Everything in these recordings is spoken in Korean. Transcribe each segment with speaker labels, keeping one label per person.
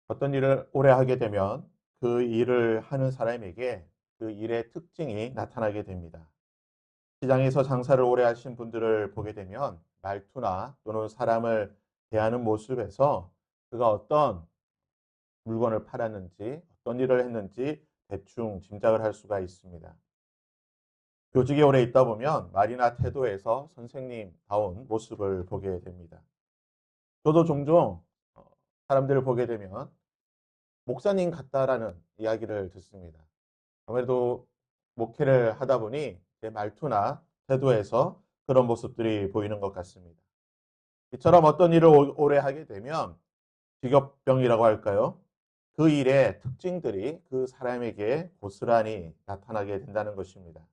Speaker 1: 어떤 일을 오래 하게 되면 그 일을 하는 사람에게 그 일의 특징이 나타나게 됩니다. 시장에서 장사를 오래 하신 분들을 보게 되면 말투나 또는 사람을 대하는 모습에서 그가 어떤 물건을 팔았는지, 어떤 일을 했는지 대충 짐작을 할 수가 있습니다. 교직에 오래 있다 보면 말이나 태도에서 선생님다운 모습을 보게 됩니다. 저도 종종 사람들을 보게 되면 목사님 같다라는 이야기를 듣습니다. 아무래도 목회를 하다 보니 내 말투나 태도에서 그런 모습들이 보이는 것 같습니다. 이처럼 어떤 일을 오래 하게 되면 직업병이라고 할까요? 그 일의 특징들이 그 사람에게 고스란히 나타나게 된다는 것입니다.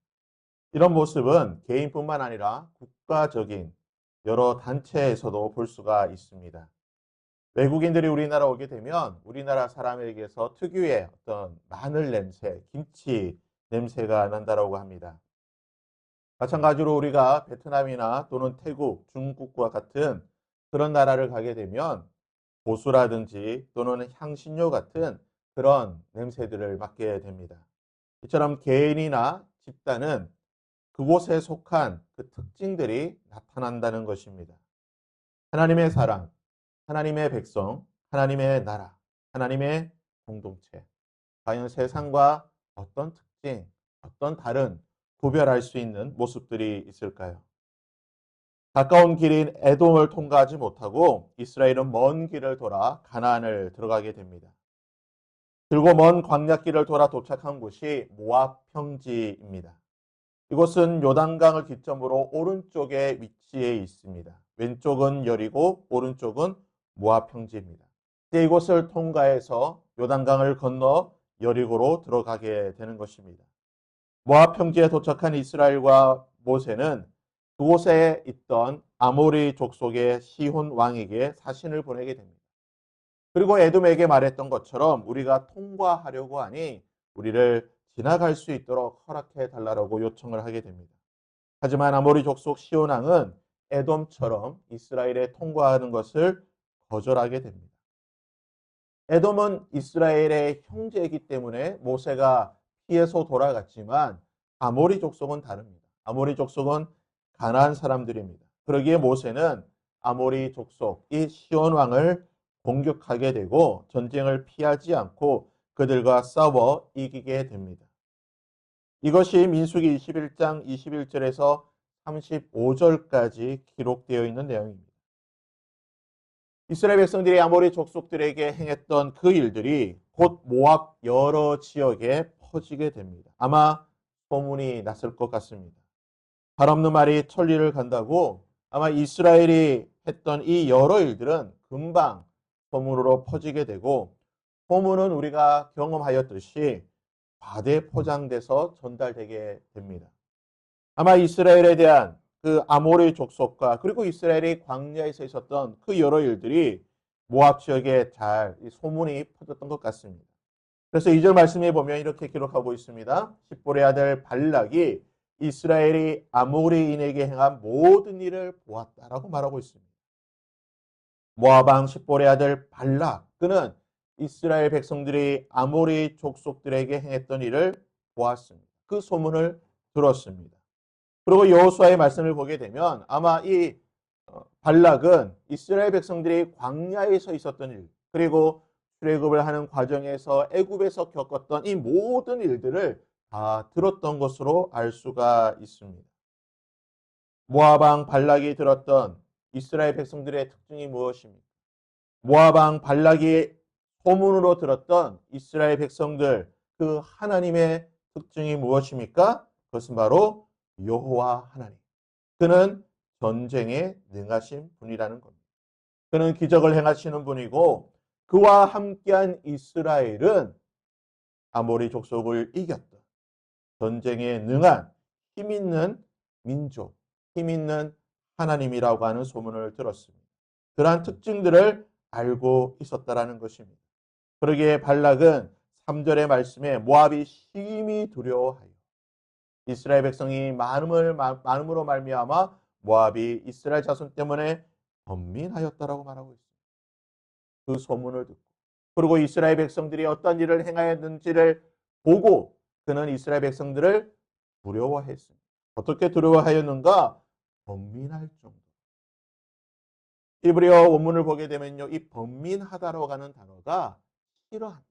Speaker 1: 이런 모습은 개인뿐만 아니라 국가적인 여러 단체에서도 볼 수가 있습니다. 외국인들이 우리나라 오게 되면 우리나라 사람에게서 특유의 어떤 마늘 냄새, 김치 냄새가 난다고 합니다. 마찬가지로 우리가 베트남이나 또는 태국, 중국과 같은 그런 나라를 가게 되면 고수라든지 또는 향신료 같은 그런 냄새들을 맡게 됩니다. 이처럼 개인이나 집단은 그곳에 속한 그 특징들이 나타난다는 것입니다. 하나님의 사랑, 하나님의 백성, 하나님의 나라, 하나님의 공동체. 과연 세상과 어떤 특징, 어떤 다른 구별할 수 있는 모습들이 있을까요? 가까운 길인 에돔을 통과하지 못하고 이스라엘은 먼 길을 돌아 가나안을 들어가게 됩니다. 그리고 먼 광야길을 돌아 도착한 곳이 모압 평지입니다. 이곳은 요단강을 기점으로 오른쪽에 위치해 있습니다. 왼쪽은 여리고 오른쪽은 모압 평지입니다. 이제 이곳을 통과해서 요단강을 건너 여리고로 들어가게 되는 것입니다. 모압 평지에 도착한 이스라엘과 모세는 그곳에 있던 아모리 족속의 시혼 왕에게 사신을 보내게 됩니다. 그리고 에돔에게 말했던 것처럼 우리가 통과하려고 하니 우리를 지나갈 수 있도록 허락해 달라고 요청을 하게 됩니다. 하지만 아모리 족속 시혼 왕은 에돔처럼 이스라엘에 통과하는 것을 거절하게 됩니다. 에돔은 이스라엘의 형제이기 때문에 모세가 피해서 돌아갔지만 아모리 족속은 다릅니다. 아모리 족속은 가나안 사람들입니다. 그러기에 모세는 아모리 족속 이 시온 왕을 공격하게 되고 전쟁을 피하지 않고 그들과 싸워 이기게 됩니다. 이것이 민수기 21장 21절에서 35절까지 기록되어 있는 내용입니다. 이스라엘 백성들이 아모리 족속들에게 행했던 그 일들이 곧 모압 여러 지역에 퍼지게 됩니다. 아마 소문이 났을 것 같습니다. 발 없는 말이 천리를 간다고 아마 이스라엘이 했던 이 여러 일들은 금방 소문으로 퍼지게 되고 소문은 우리가 경험하였듯이 과대 포장돼서 전달되게 됩니다. 아마 이스라엘에 대한 그 아모리 족속과 그리고 이스라엘이 광야에서 있었던 그 여러 일들이 모압 지역에 잘 소문이 퍼졌던 것 같습니다. 그래서 2절 말씀에 보면 이렇게 기록하고 있습니다. 십볼의 아들 발락이 이스라엘이 아모리인에게 행한 모든 일을 보았다라고 말하고 있습니다. 모압 왕 십볼의 아들 발락 그는 이스라엘 백성들이 아모리 족속들에게 행했던 일을 보았습니다. 그 소문을 들었습니다. 그리고 여호수아의 말씀을 보게 되면 아마 이 발락은 이스라엘 백성들이 광야에서 있었던 일 그리고 출애굽을 하는 과정에서 애굽에서 겪었던 이 모든 일들을 다 들었던 것으로 알 수가 있습니다. 모압 왕 발락이 들었던 이스라엘 백성들의 특징이 무엇입니까? 모압 왕 발락이 소문으로 들었던 이스라엘 백성들 그 하나님의 특징이 무엇입니까? 그것은 바로 여호와 하나님. 그는 전쟁에 능하신 분이라는 겁니다. 그는 기적을 행하시는 분이고 그와 함께한 이스라엘은 아모리 족속을 이겼던 전쟁에 능한 힘 있는 민족, 힘 있는 하나님이라고 하는 소문을 들었습니다. 그러한 특징들을 알고 있었다라는 것입니다. 그러기에 발락은 3절의 말씀에 모압이 심히 두려워하여 이스라엘 백성이 많음으로 말미암아 모압이 이스라엘 자손 때문에 번민하였다라고 말하고 있습니다. 그 소문을 듣고 그리고 이스라엘 백성들이 어떤 일을 행하였는지를 보고 그는 이스라엘 백성들을 두려워했습니다. 어떻게 두려워하였는가? 번민할 정도. 히브리어 원문을 보게 되면요, 이 번민하다라고 하는 단어가 싫어한다.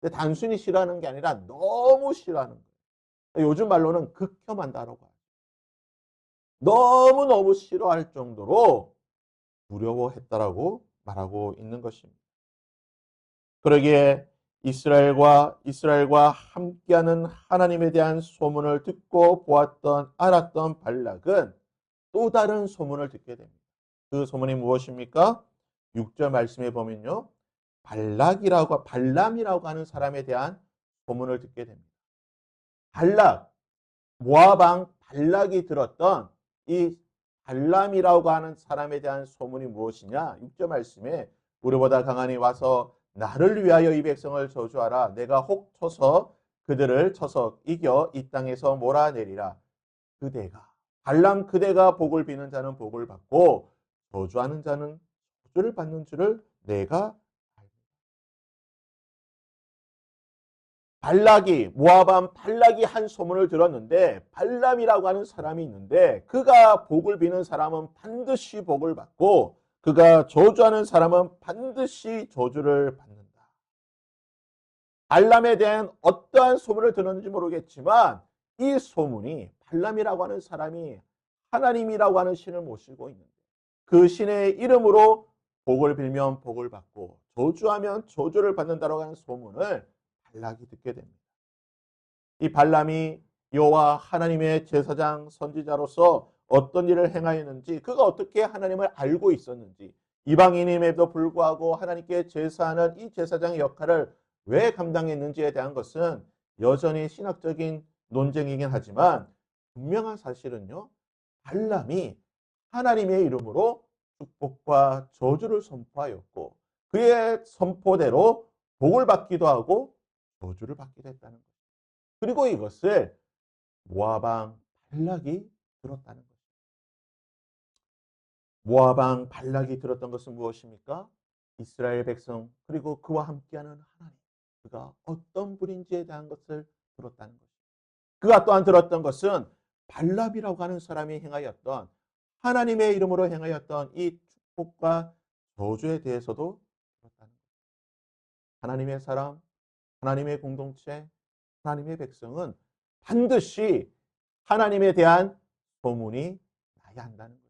Speaker 1: 근데 단순히 싫어하는 게 아니라 너무 싫어하는 거예요. 요즘 말로는 극혐한다라고 하죠. 너무너무 싫어할 정도로 두려워했다라고 말하고 있는 것입니다. 그러기에 이스라엘과 함께하는 하나님에 대한 소문을 듣고 보았던 알았던 발락은 또 다른 소문을 듣게 됩니다. 그 소문이 무엇입니까? 6절 말씀에 보면요. 발람이라고 하는 사람에 대한 소문을 듣게 됩니다. 발락, 모압 왕 발락이 들었던 이 발람이라고 하는 사람에 대한 소문이 무엇이냐? 6절 말씀에 우리보다 강하니 와서 나를 위하여 이 백성을 저주하라. 내가 혹 그들을 쳐서 이겨 이 땅에서 몰아내리라. 발람 그대가 복을 비는 자는 복을 받고 저주하는 자는 저주를 받는 줄을 내가 모압 발락이 한 소문을 들었는데 발람이라고 하는 사람이 있는데 그가 복을 비는 사람은 반드시 복을 받고 그가 저주하는 사람은 반드시 저주를 받는다. 발람에 대한 어떠한 소문을 들었는지 모르겠지만 이 소문이 발람이라고 하는 사람이 하나님이라고 하는 신을 모시고 있는데 그 신의 이름으로 복을 빌면 복을 받고 저주하면 저주를 받는다라고 하는 소문을 발락이 듣게 됩니다. 이 발람이 여호와 하나님의 제사장 선지자로서 어떤 일을 행하였는지 그가 어떻게 하나님을 알고 있었는지 이방인임에도 불구하고 하나님께 제사하는 이 제사장의 역할을 왜 감당했는지에 대한 것은 여전히 신학적인 논쟁이긴 하지만 분명한 사실은요. 발람이 하나님의 이름으로 축복과 저주를 선포하였고 그의 선포대로 복을 받기도 하고 저주를 받기도 했다는 것. 그리고 이것을 모압 왕 발락이 들었다는 것. 모압 왕 발락이 들었던 것은 무엇입니까? 이스라엘 백성 그리고 그와 함께하는 하나님. 그가 어떤 분인지에 대한 것을 들었다는 것. 그가 또한 들었던 것은 발람이라고 하는 사람이 행하였던 하나님의 이름으로 행하였던 이 축복과 저주에 대해서도 들었다는 것. 하나님의 사람, 하나님의 공동체, 하나님의 백성은 반드시 하나님에 대한 소문이 나야 한다는 것입니다.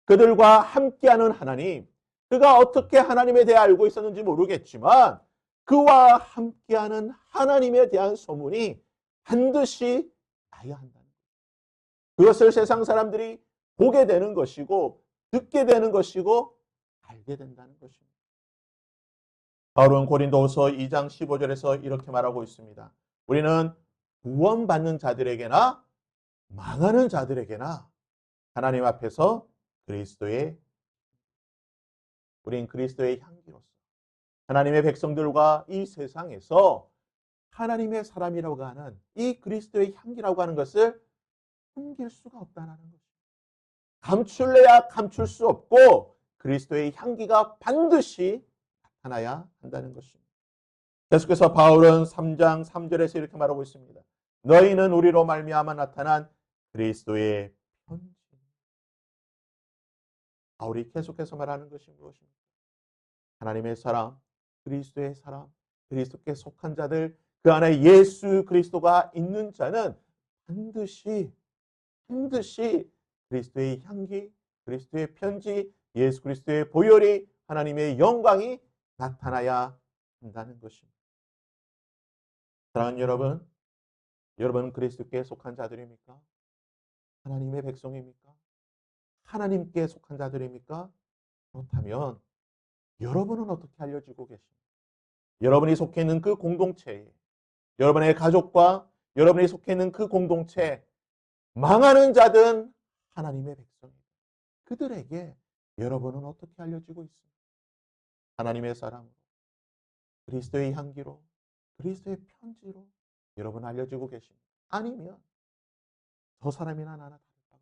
Speaker 1: 그들과 함께하는 하나님, 그가 어떻게 하나님에 대해 알고 있었는지 모르겠지만 그와 함께하는 하나님에 대한 소문이 반드시 나야 한다는 것입니다. 그것을 세상 사람들이 보게 되는 것이고 듣게 되는 것이고 알게 된다는 것입니다. 바울은 고린도후서 2장 15절에서 이렇게 말하고 있습니다. 우리는 구원받는 자들에게나 망하는 자들에게나 하나님 앞에서 우린 그리스도의 향기로서 하나님의 백성들과 이 세상에서 하나님의 사람이라고 하는 이 그리스도의 향기라고 하는 것을 숨길 수가 없다는 것입니다. 감출래야 감출 수 없고 그리스도의 향기가 반드시 나타나야 한다는 것입니다. 계속해서 바울은 3장 3절에서 이렇게 말하고 있습니다. 너희는 우리로 말미암아 나타난 그리스도의 편지. 바울이 계속해서 말하는 것이 무엇입니까? 하나님의 사람, 그리스도의 사람, 그리스도께 속한 자들, 그 안에 예수 그리스도가 있는 자는 반드시 그리스도의 향기, 그리스도의 편지, 예수 그리스도의 보혈이 하나님의 영광이 나타나야 한다는 것입니다. 사랑하는 여러분, 여러분은 그리스도께 속한 자들입니까? 하나님의 백성입니까? 하나님께 속한 자들입니까? 그렇다면 여러분은 어떻게 알려지고 계십니까? 여러분이 속해 있는 그 공동체에 여러분의 가족과 여러분이 속해 있는 그 공동체 망하는 자든 하나님의 백성입니다. 그들에게 여러분은 어떻게 알려지고 있습니까? 하나님의 사랑으로, 그리스도의 향기로, 그리스도의 편지로 여러분 알려지고 계십니다. 아니면 저 사람이나 나나 다르다.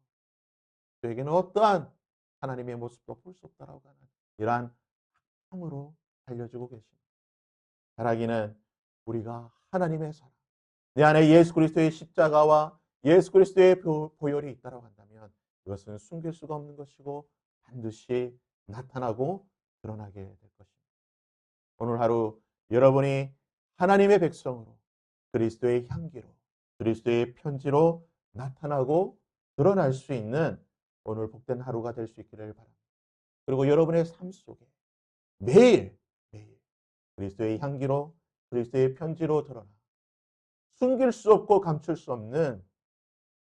Speaker 1: 저에게는 어떠한 하나님의 모습도 볼 수 없다라고 하는 이러한 학으로 알려지고 계십니다. 바라기는 우리가 하나님의 사랑, 내 안에 예수 그리스도의 십자가와 예수 그리스도의 보혈이 있다고 한다면 이것은 숨길 수가 없는 것이고 반드시 나타나고 드러나게 될 것입니다. 오늘 하루 여러분이 하나님의 백성으로 그리스도의 향기로 그리스도의 편지로 나타나고 드러날 수 있는 오늘 복된 하루가 될 수 있기를 바랍니다. 그리고 여러분의 삶 속에 매일 그리스도의 향기로 그리스도의 편지로 드러나 숨길 수 없고 감출 수 없는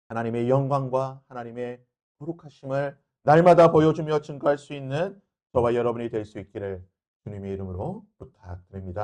Speaker 1: 하나님의 영광과 하나님의 거룩하심을 날마다 보여주며 증거할 수 있는 저와 여러분이 될 수 있기를 주님의 이름으로 부탁드립니다.